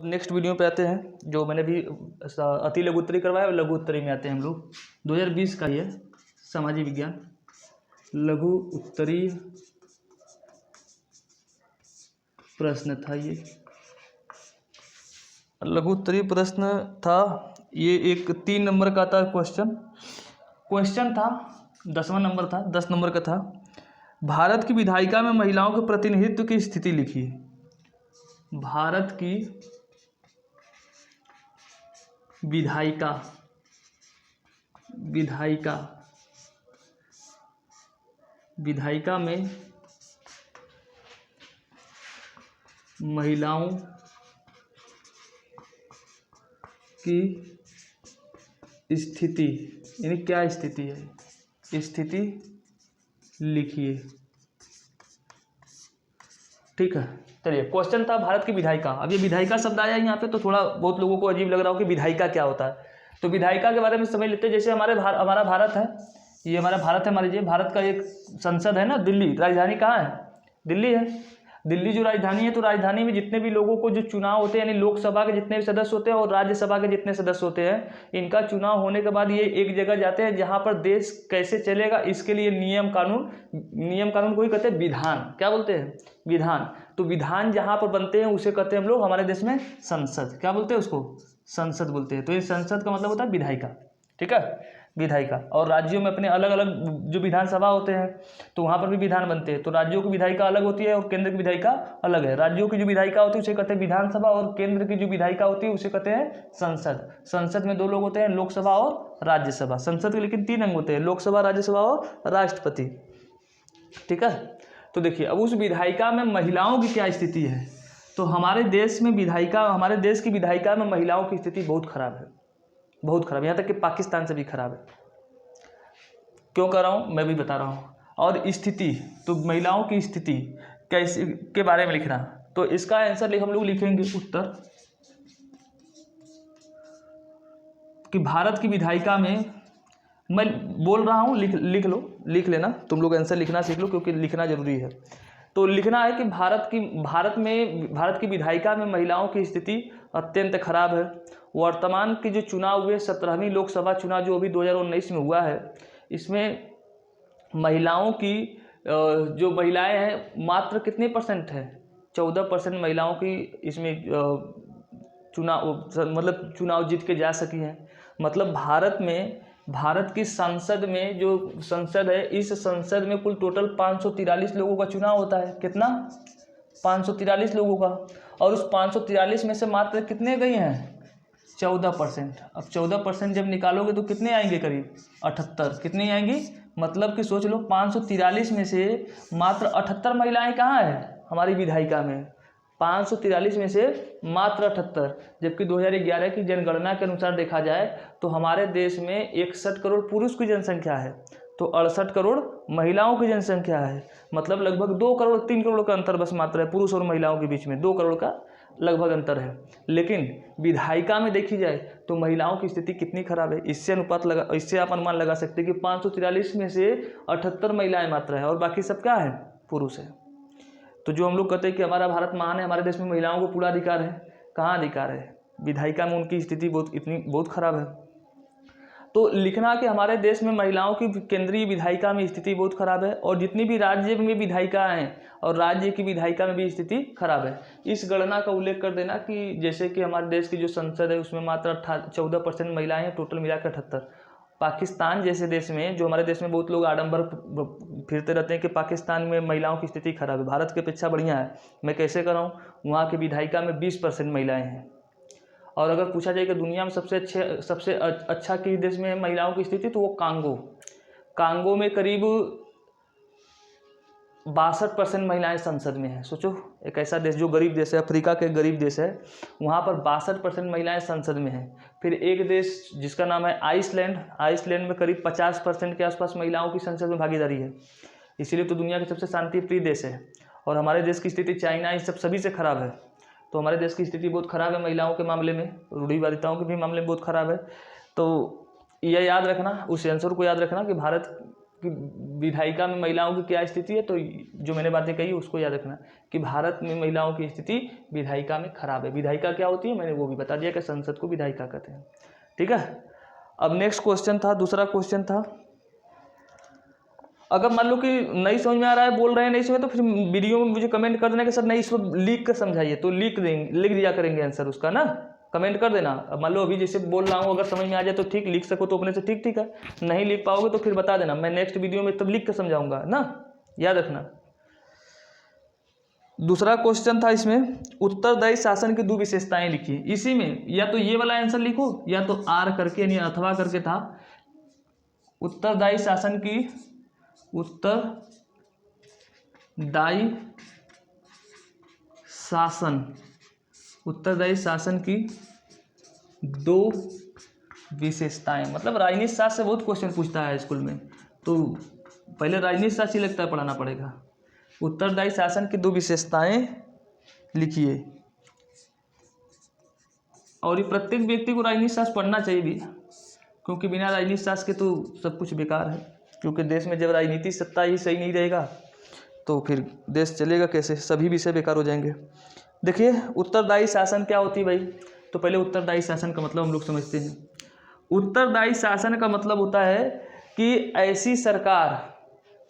Next video पे आते हैं, जो मैंने भी अति लघु उत्तरी करवाया और लघु उत्तरी में आते हैं हम लोग। 2020 का ये सामाजिक विज्ञान लघु उत्तरी प्रश्न था। ये लघु उत्तरी प्रश्न था। ये एक 3 नंबर का था क्वेश्चन था, 10वां नंबर था, 10 नंबर का था। भारत की विधायिका में महिलाओं के प्रतिनिधित्व की स्थिति लिखिए। भारत की विधायिका में महिलाओं की स्थिति, यानी क्या स्थिति है, स्थिति लिखिए। ठीक है, चलिए क्वेश्चन था भारत की विधायिका। अब ये विधायिका शब्द आया यहाँ पे तो थोड़ा बहुत लोगों को अजीब लग रहा हो कि विधायिका क्या होता है। तो विधायिका के बारे में समझ लेते हैं। जैसे हमारा भारत है, ये हमारा भारत है, मान लीजिए भारत का एक संसद है ना, दिल्ली। राजधानी कहाँ है? दिल्ली है। दिल्ली जो राजधानी है, तो राजधानी में जितने भी लोगों को जो चुनाव होते हैं, यानी लोकसभा के जितने भी सदस्य होते हैं और राज्यसभा के जितने सदस्य होते हैं, इनका चुनाव होने के बाद ये एक जगह जाते हैं जहाँ पर देश कैसे चलेगा इसके लिए नियम कानून को ही कहते हैं विधान। क्या बोलते हैं? विधान। तो विधान जहाँ पर बनते हैं उसे कहते हैं हम लोग हमारे देश में संसद। क्या बोलते हैं उसको? संसद बोलते हैं। तो ये संसद का मतलब होता है विधायिका। ठीक है, विधायिका। और राज्यों में अपने अलग अलग जो विधानसभा होते हैं तो वहाँ पर भी विधान बनते हैं। तो राज्यों की विधायिका अलग होती है और केंद्र की विधायिका अलग है। राज्यों की जो विधायिका होती है उसे कहते हैं विधानसभा, और केंद्र की जो विधायिका होती है उसे कहते हैं संसद। संसद में 2 लोग होते हैं, लोकसभा और राज्यसभा। संसद के लेकिन 3 अंग होते हैं, लोकसभा, राज्यसभा और राष्ट्रपति। ठीक है, तो देखिए अब उस विधायिका में महिलाओं की क्या स्थिति है। तो हमारे देश की विधायिका में महिलाओं की स्थिति बहुत खराब है, बहुत खराब, यहाँ तक कि पाकिस्तान से भी खराब है। क्यों कह रहा हूँ मैं भी बता रहा हूँ। और स्थिति, तो महिलाओं की स्थिति कैसे के बारे में लिखना, तो इसका आंसर हम लोग लिखेंगे उत्तर कि भारत की विधायिका में, मैं बोल रहा हूँ लिख लेना, तुम लोग आंसर लिखना सीख लो क्योंकि लिखना जरूरी है। तो लिखना है कि भारत की विधायिका में महिलाओं की स्थिति अत्यंत खराब है। वर्तमान के जो चुनाव हुए 17वीं लोकसभा चुनाव जो अभी 2019 में हुआ है, इसमें महिलाओं की जो महिलाएं हैं मात्र कितने परसेंट है? 14% महिलाओं की इसमें चुनाव जीत के जा सकी हैं। मतलब भारत की संसद में, जो संसद है, इस संसद में कुल टोटल 543 लोगों का चुनाव होता है। कितना? 543 लोगों का। और उस 543 में से मात्र कितने गई हैं? 14%। अब 14% जब निकालोगे तो कितने आएंगे? करीब 78। कितनी आएंगी? मतलब कि सोच लो 543 में से मात्र 78 महिलाएं कहाँ हैं? हमारी विधायिका में। 543 में से मात्र 78, जबकि 2011 की जनगणना के अनुसार देखा जाए तो हमारे देश में 61 करोड़ पुरुष की जनसंख्या है, तो 68 करोड़ महिलाओं की जनसंख्या है। मतलब लगभग 2 करोड़ 3 करोड़ का अंतर बस मात्र है पुरुष और महिलाओं के बीच में, 2 करोड़ का लगभग अंतर है। लेकिन विधायिका में देखी जाए तो महिलाओं की स्थिति कितनी खराब है। इससे आप अनुमान लगा सकते हैं कि 543 में से 78 महिलाएं मात्र है और बाकी सब क्या है? पुरुष है। तो जो हम लोग कहते हैं कि हमारा भारत महान है, हमारे देश में महिलाओं को पूरा अधिकार है, कहाँ अधिकार है? विधायिका में उनकी स्थिति बहुत खराब है। तो लिखना कि हमारे देश में महिलाओं की केंद्रीय विधायिका में स्थिति बहुत खराब है, और जितनी भी राज्य में विधायिका हैं और राज्य की विधायिका में भी स्थिति खराब है। इस गणना का उल्लेख कर देना कि जैसे कि हमारे देश की जो संसद है उसमें मात्र 14% महिलाएं हैं, टोटल मिलाकर 78। पाकिस्तान जैसे देश में, जो हमारे देश में बहुत लोग आडंबर फिरते रहते हैं कि पाकिस्तान में महिलाओं की स्थिति खराब है, भारत की अपेक्षा बढ़िया है। मैं कैसे कर रहा हूँ? वहाँ की विधायिका में 20% महिलाएं हैं। और अगर पूछा जाए कि दुनिया में सबसे अच्छा किस देश में है महिलाओं की स्थिति, तो वो कांगो में करीब 62% महिलाएं संसद में हैं। सोचो, एक ऐसा देश जो गरीब देश है, अफ्रीका के गरीब देश है, वहाँ पर 62% महिलाएं संसद में हैं। फिर एक देश जिसका नाम है आइसलैंड में करीब 50% के आसपास महिलाओं की संसद में भागीदारी है। इसीलिए तो दुनिया के सबसे शांति प्रिय देश है। और हमारे देश की स्थिति चाइना, इस सब सभी से खराब है। तो हमारे देश की स्थिति बहुत खराब है महिलाओं के मामले में, रूढ़िवादिताओं के भी मामले में बहुत खराब है। तो यह याद रखना, उस आंसर को याद रखना कि भारत कि विधायिका में महिलाओं की क्या स्थिति है, तो जो मैंने बातें कही उसको याद रखना कि भारत में महिलाओं की स्थिति विधायिका में खराब है। विधायिका क्या होती है, मैंने वो भी बता दिया कि संसद को विधायिका कहते हैं। ठीक है, अब नेक्स्ट क्वेश्चन था, दूसरा क्वेश्चन था, अगर मान लो कि नहीं समझ में आ रहा है, बोल रहे हैं नहीं समझ, तो फिर वीडियो में मुझे कमेंट कर देना कि सर नहीं इसको लिख कर समझाइए, तो लिख दिया करेंगे आंसर उसका ना, कमेंट कर देना। अब मान लो अभी जैसे बोल रहा हूँ, अगर समझ में आ जाए तो ठीक, लिख सको तो अपने से ठीक है, नहीं लिख पाओगे तो फिर बता देना, मैं नेक्स्ट वीडियो में तब लिख कर समझाऊंगा ना, याद रखना। दूसरा क्वेश्चन था इसमें, उत्तरदायी शासन की 2 विशेषताएं लिखिए। इसी में या तो ये वाला आंसर लिखो या तो आर करके यानी अथवा करके था। उत्तरदायी शासन की, उत्तरदायी शासन की 2 विशेषताएं, मतलब राजनीति शास्त्र से बहुत क्वेश्चन पूछता है स्कूल में, तो पहले राजनीति शास्त्र ही लगता है पढ़ाना पड़ेगा। उत्तरदायी शासन की 2 विशेषताएं लिखिए, और ये प्रत्येक व्यक्ति को राजनीति शास्त्र पढ़ना चाहिए भी, क्योंकि बिना राजनीति शास्त्र के तो सब कुछ बेकार है, क्योंकि देश में जब राजनीति सत्ता ही सही नहीं रहेगा तो फिर देश चलेगा कैसे, सभी विषय बेकार हो जाएंगे। देखिए उत्तरदायी शासन क्या होती है भाई, तो पहले उत्तरदायी शासन का मतलब हम लोग समझते हैं। उत्तरदायी शासन का मतलब होता है कि ऐसी सरकार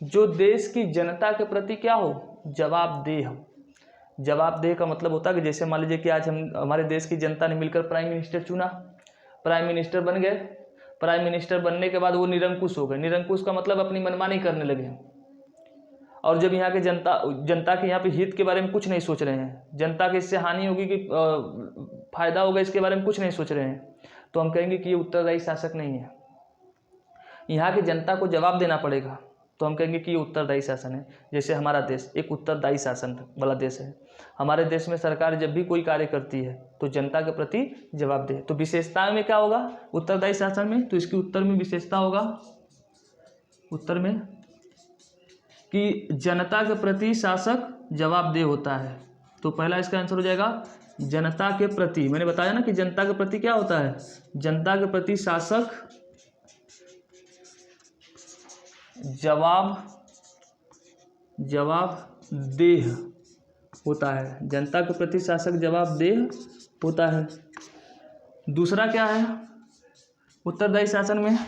जो देश की जनता के प्रति क्या हो, जवाबदेह हो। जवाबदेह का मतलब होता है कि जैसे मान लीजिए कि आज हमारे देश की जनता ने मिलकर प्राइम मिनिस्टर चुना, प्राइम मिनिस्टर बन गए, प्राइम मिनिस्टर बनने के बाद वो निरंकुश हो गए। निरंकुश का मतलब अपनी मनमानी करने लगे, और जब यहाँ के जनता के यहाँ पे हित के बारे में कुछ नहीं सोच रहे हैं, जनता के इससे हानि होगी कि फायदा होगा इसके बारे में कुछ नहीं सोच रहे हैं, तो हम कहेंगे कि ये उत्तरदायी शासक नहीं है। यहाँ की जनता को जवाब देना पड़ेगा, तो हम कहेंगे कि ये उत्तरदायी शासन है। जैसे हमारा देश एक उत्तरदायी शासन वाला देश है। हमारे देश में सरकार जब भी कोई कार्य करती है तो जनता के प्रति जवाबदेह। तो विशेषता में क्या होगा उत्तरदायी शासन में, तो इसकी उत्तर में विशेषता होगा, उत्तर में कि जनता के प्रति शासक जवाबदेह होता है। तो पहला इसका आंसर हो जाएगा जनता के प्रति। मैंने बताया ना कि जनता के प्रति क्या होता है, जनता के प्रति शासक जवाबदेह होता है। जनता के प्रति शासक जवाबदेह होता है। दूसरा क्या है उत्तरदायी शासन में,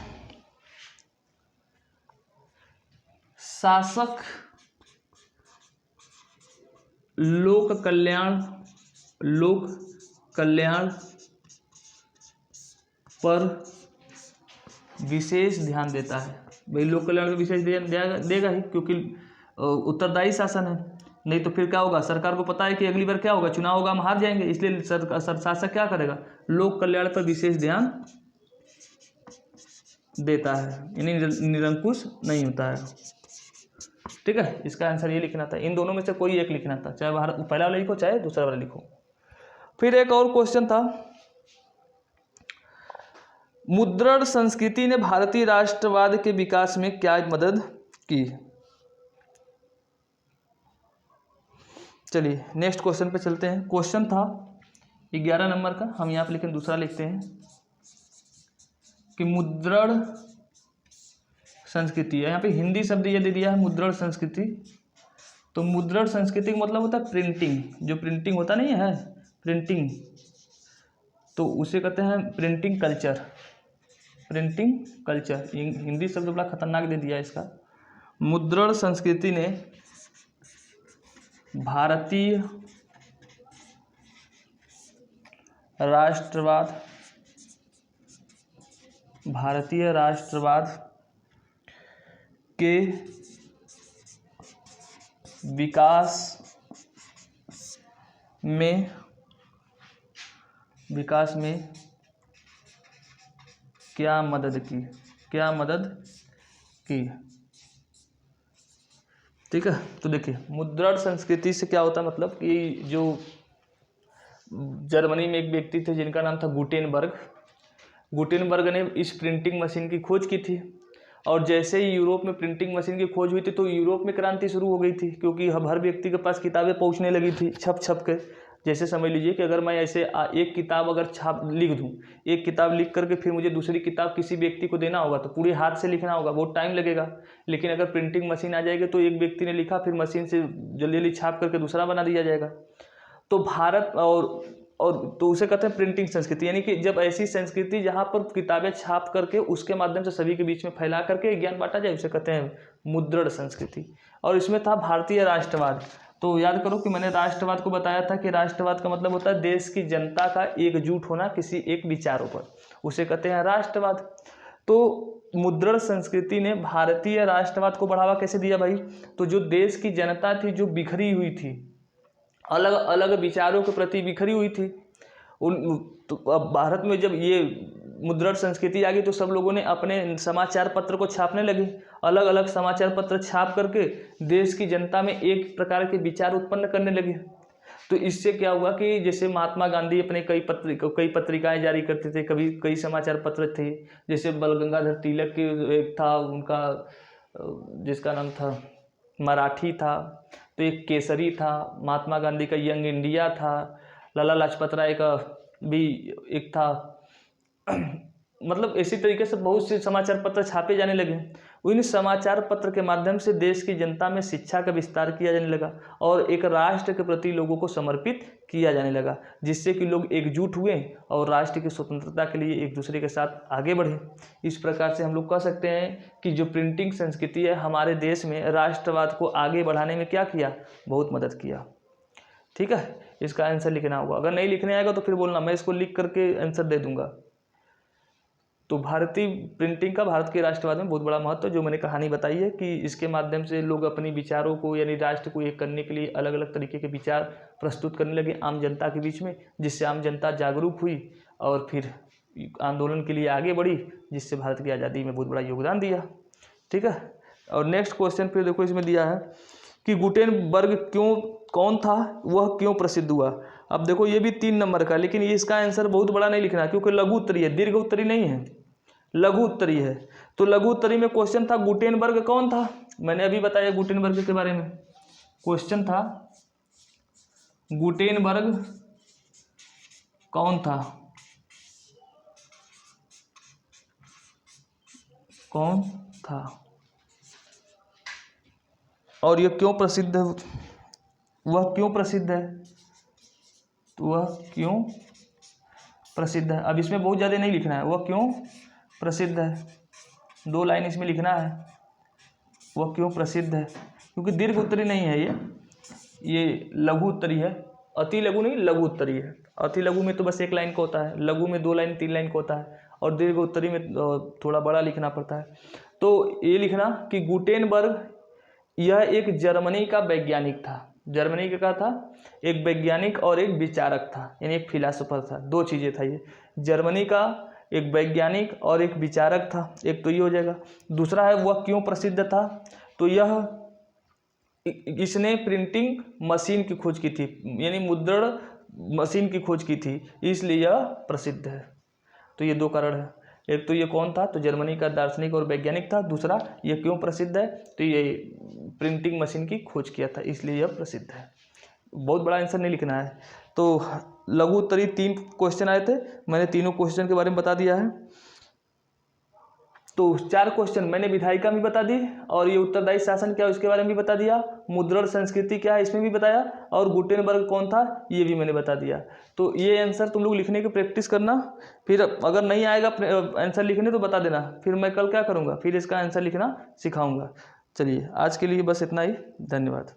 शासक लोक कल्याण पर विशेष ध्यान देता है। भाई लोक कल्याण पर विशेष ध्यान देगा ही, क्योंकि उत्तरदायी शासन है। नहीं तो फिर क्या होगा, सरकार को पता है कि अगली बार क्या होगा, चुनाव होगा, हम हार जाएंगे, इसलिए शासक क्या करेगा, लोक कल्याण पर विशेष ध्यान देता है, यानी निरंकुश नहीं होता है। ठीक है, इसका आंसर ये लिखना था। इन दोनों में से कोई एक लिखना था, चाहे पहला वाला लिखो चाहे दूसरा वाला लिखो। फिर एक और क्वेश्चन था, मुद्रण संस्कृति ने भारतीय राष्ट्रवाद के विकास में क्या मदद की। चलिए नेक्स्ट क्वेश्चन पे चलते हैं। क्वेश्चन था 11 नंबर का, हम यहाँ पे लेकिन दूसरा लिखते हैं कि मुद्रण संस्कृति, यहाँ पे हिंदी शब्द ये दे दिया है मुद्रण संस्कृति। तो मुद्रण संस्कृति का मतलब होता है प्रिंटिंग, जो प्रिंटिंग होता नहीं है प्रिंटिंग, तो उसे कहते हैं printing culture. Printing culture Hindi शब्द बड़ा खतरनाक दे दिया इसका। मुद्रण संस्कृति ने भारतीय राष्ट्रवाद के विकास में क्या मदद की। ठीक है, तो देखिए मुद्रण संस्कृति से क्या होता है, मतलब कि जो जर्मनी में एक व्यक्ति थे जिनका नाम था गुटेनबर्ग ने इस प्रिंटिंग मशीन की खोज की थी। और जैसे ही यूरोप में प्रिंटिंग मशीन की खोज हुई थी तो यूरोप में क्रांति शुरू हो गई थी, क्योंकि हर व्यक्ति के पास किताबें पहुंचने लगी थी छप के। जैसे समझ लीजिए कि अगर मैं ऐसे एक किताब अगर छाप लिख दूँ, एक किताब लिख करके फिर मुझे दूसरी किताब किसी व्यक्ति को देना होगा तो पूरे हाथ से लिखना होगा, बहुत टाइम लगेगा। लेकिन अगर प्रिंटिंग मशीन आ जाएगी तो एक व्यक्ति ने लिखा, फिर मशीन से जल्दी जल्दी छाप करके दूसरा बना दिया जाएगा। तो भारत और तो उसे कहते हैं प्रिंटिंग संस्कृति, यानी कि जब ऐसी संस्कृति जहाँ पर किताबें छाप करके उसके माध्यम से सभी के बीच में फैला करके ज्ञान बांटा जाए, उसे कहते हैं मुद्रण संस्कृति। और इसमें था भारतीय राष्ट्रवाद। तो याद करो कि मैंने राष्ट्रवाद को बताया था कि राष्ट्रवाद का मतलब होता है देश की जनता का एकजुट होना किसी एक विचारों पर, उसे कहते हैं राष्ट्रवाद। तो मुद्रण संस्कृति ने भारतीय राष्ट्रवाद को बढ़ावा कैसे दिया भाई? तो जो देश की जनता थी जो बिखरी हुई थी, अलग अलग विचारों के प्रति बिखरी हुई थी, तो अब भारत में जब ये मुद्रण संस्कृति आ गई तो सब लोगों ने अपने समाचार पत्र को छापने लगे, अलग अलग समाचार पत्र छाप करके देश की जनता में एक प्रकार के विचार उत्पन्न करने लगे। तो इससे क्या हुआ कि जैसे महात्मा गांधी अपने कई पत्रिकाएं जारी करते थे, कभी कई समाचार पत्र थे, जैसे बाल गंगाधर तिलक के एक था उनका जिसका नाम था मराठी था, तो एक केसरी था, महात्मा गांधी का यंग इंडिया था, लाला लाजपत राय का भी एक था मतलब इसी तरीके से बहुत से समाचार पत्र छापे जाने लगे। उन समाचार पत्र के माध्यम से देश की जनता में शिक्षा का विस्तार किया जाने लगा और एक राष्ट्र के प्रति लोगों को समर्पित किया जाने लगा, जिससे कि लोग एकजुट हुए और राष्ट्र की स्वतंत्रता के लिए एक दूसरे के साथ आगे बढ़े। इस प्रकार से हम लोग कह सकते हैं कि जो प्रिंटिंग संस्कृति है हमारे देश में राष्ट्रवाद को आगे बढ़ाने में क्या किया, बहुत मदद किया। ठीक है, इसका आंसर लिखना होगा, अगर नहीं लिखने आएगा तो फिर बोलना, मैं इसको लिख करके आंसर दे दूंगा। तो भारतीय प्रिंटिंग का भारत के राष्ट्रवाद में बहुत बड़ा महत्व, जो मैंने कहानी बताई है कि इसके माध्यम से लोग अपनी विचारों को यानी राष्ट्र को एक करने के लिए अलग अलग तरीके के विचार प्रस्तुत करने लगे आम जनता के बीच में, जिससे आम जनता जागरूक हुई और फिर आंदोलन के लिए आगे बढ़ी, जिससे भारत की आज़ादी में बहुत बड़ा योगदान दिया। ठीक है, और नेक्स्ट क्वेश्चन फिर देखो इसमें दिया है कि गुटेनबर्ग कौन था, वह क्यों प्रसिद्ध हुआ। अब देखो ये भी 3 नंबर का, लेकिन ये इसका आंसर बहुत बड़ा नहीं लिखना क्योंकि लघु उत्तरीय है, दीर्घ उत्तरीय नहीं है, लघु उत्तरीय है। तो लघु उत्तरीय में क्वेश्चन था गुटेनबर्ग कौन था, मैंने अभी बताया गुटेनबर्ग के बारे में। क्वेश्चन था गुटेनबर्ग कौन था, कौन था और यह क्यों प्रसिद्ध है, वह क्यों प्रसिद्ध है, तो वह क्यों प्रसिद्ध है। अब इसमें बहुत ज़्यादा नहीं लिखना है, वह क्यों प्रसिद्ध है, 2 लाइन इसमें लिखना है, वह क्यों प्रसिद्ध है, क्योंकि दीर्घ उत्तरीय नहीं है ये लघु उत्तरीय है, अति लघु नहीं लघु उत्तरीय है। अति लघु में तो बस 1 लाइन का होता है, लघु में 2 लाइन 3 लाइन का होता है, और दीर्घ उत्तरीय में थोड़ा बड़ा लिखना पड़ता है। तो ये लिखना कि गुटेनबर्ग यह एक जर्मनी का वैज्ञानिक था, जर्मनी का क्या था, एक वैज्ञानिक और एक विचारक था, यानी एक फिलासफर था, 2 चीज़ें था ये, जर्मनी का एक वैज्ञानिक और एक विचारक था, एक तो ये हो जाएगा। दूसरा है वह क्यों प्रसिद्ध था, तो इसने प्रिंटिंग मशीन की खोज की थी, यानी मुद्रण मशीन की खोज की थी, इसलिए यह प्रसिद्ध है। तो ये 2 कारण है, एक तो ये कौन था, तो जर्मनी का दार्शनिक और वैज्ञानिक था, दूसरा ये क्यों प्रसिद्ध है, तो ये प्रिंटिंग मशीन की खोज किया था, इसलिए यह प्रसिद्ध है। बहुत बड़ा आंसर नहीं लिखना है। तो लघु उत्तरीय 3 क्वेश्चन आए थे, मैंने तीनों क्वेश्चन के बारे में बता दिया है। तो 4 क्वेश्चन मैंने विधायिका में बता दी, और ये उत्तरदायी शासन क्या है उसके बारे में भी बता दिया, मुद्रण संस्कृति क्या है इसमें भी बताया, और गुटेनबर्ग कौन था ये भी मैंने बता दिया। तो ये आंसर तुम लोग लिखने की प्रैक्टिस करना, फिर अगर नहीं आएगा आंसर लिखने तो बता देना, फिर मैं कल क्या करूँगा, फिर इसका आंसर लिखना सिखाऊंगा। चलिए आज के लिए बस इतना ही, धन्यवाद।